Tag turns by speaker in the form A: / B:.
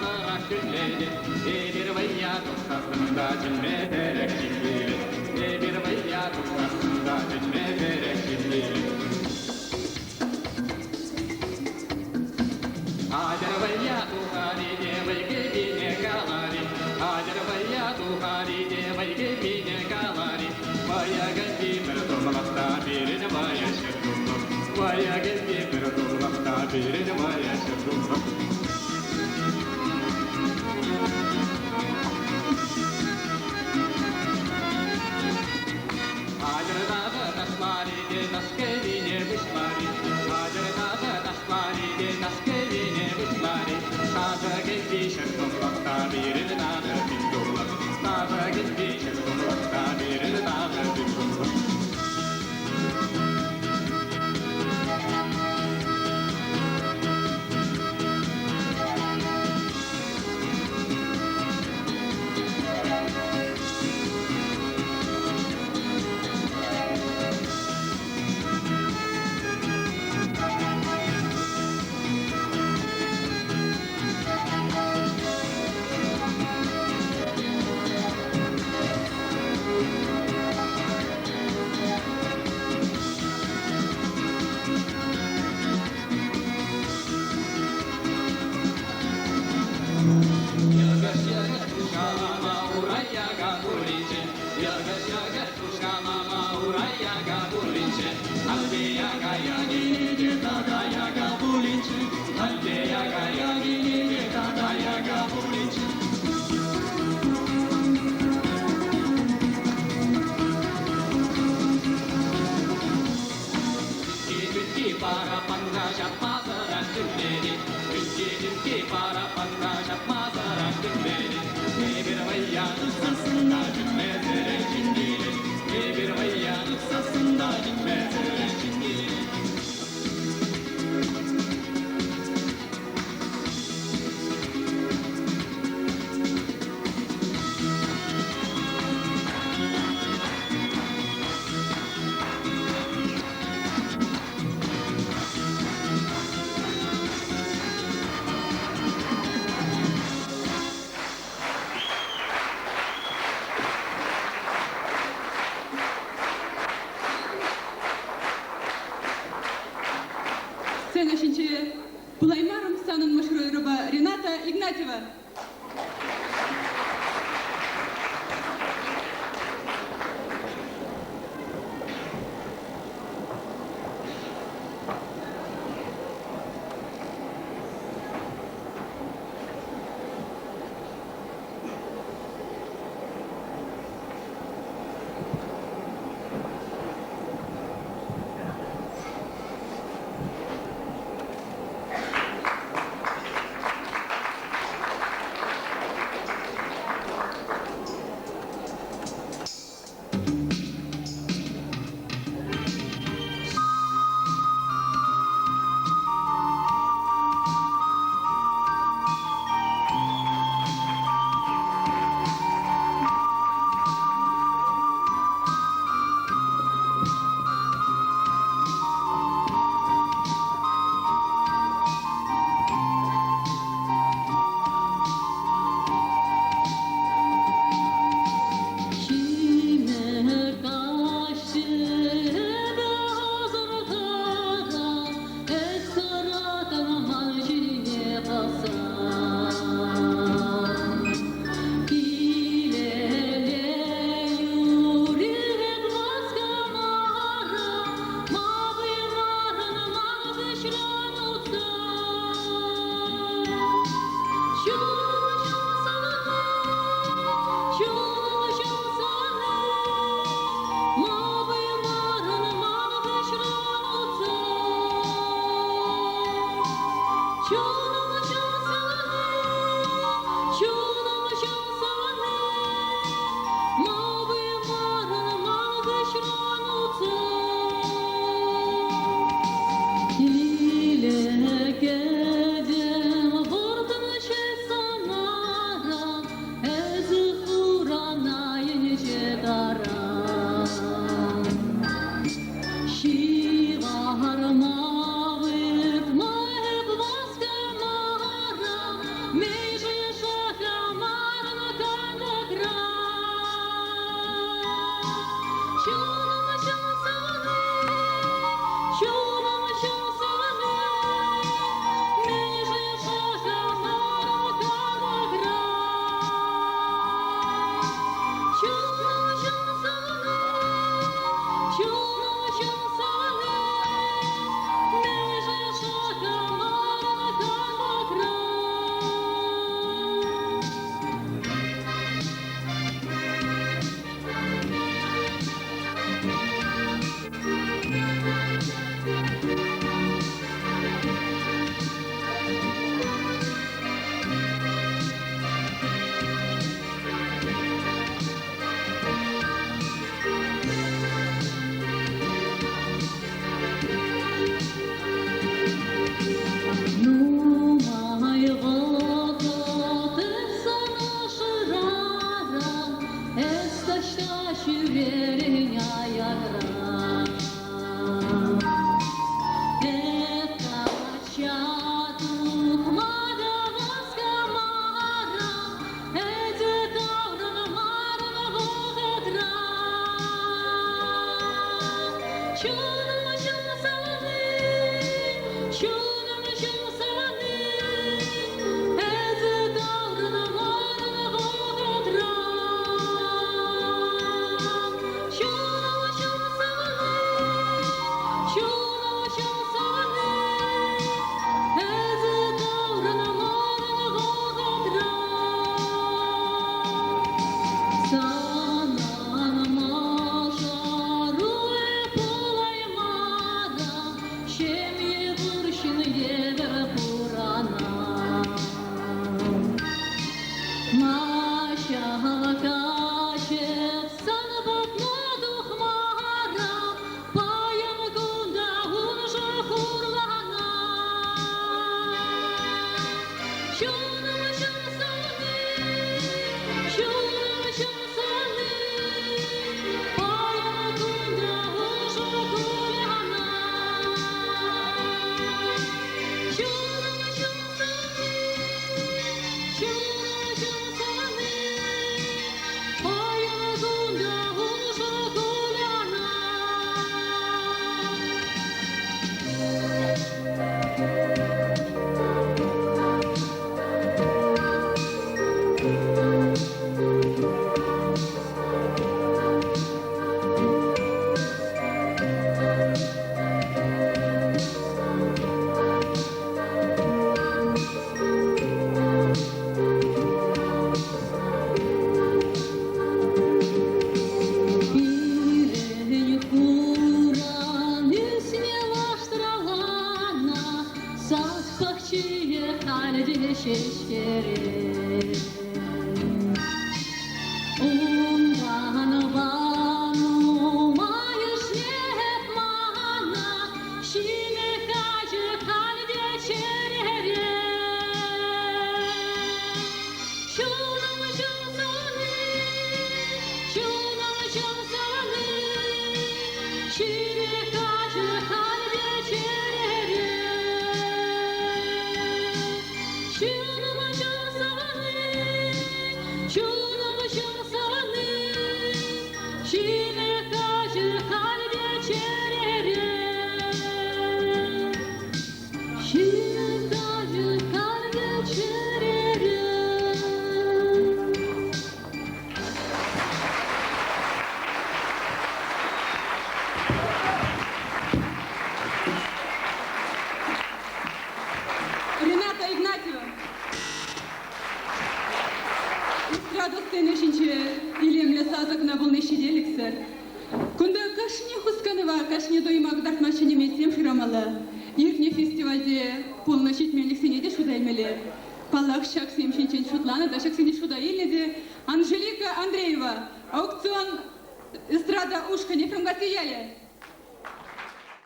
A: pazara günleri bir vayya dostasında cümlederek cilveli bir vayya dostasında cümlederek cilveli Hacer vayya tuhari de vay gebine kalari Hacer vayya tuhari de vay gebine kalari Vaya geldi bir dolmakta birine vaya şırdumluk Vaya geldi bir dolmakta birine vaya şırdumluk Hacer dağı tasmari de taskevine bışmari Hacer dağı tasmari de taskevine bışmari Taza geldi şırdumlukta birine dağı binduluk Taza geldi şırdumlukta birine dağı binduluk Para pandaşa pazara günleri Ülke para pandaşa pazara günleri Bir vayya nuksasında cümlezere cindili Bir vayya nuksasında cümlezere cindili
B: Следующий Пулаймаром станут машруируба Рената Игнатьева. Рената Игнатьева. Эстрада сцены үшінші илемлі сазықна бұл нешеделіксір. Күнді кашне хусканова, кашне доймақ дартмашы немесем шырамалы. Иркне фестивальде полны шетменлік сенеде шудаймелі. Палақ шак семшенчен шутланы да шак сене шуда еледі. Анжелика Андреева, аукцион эстрада ушка нефемгасы яле.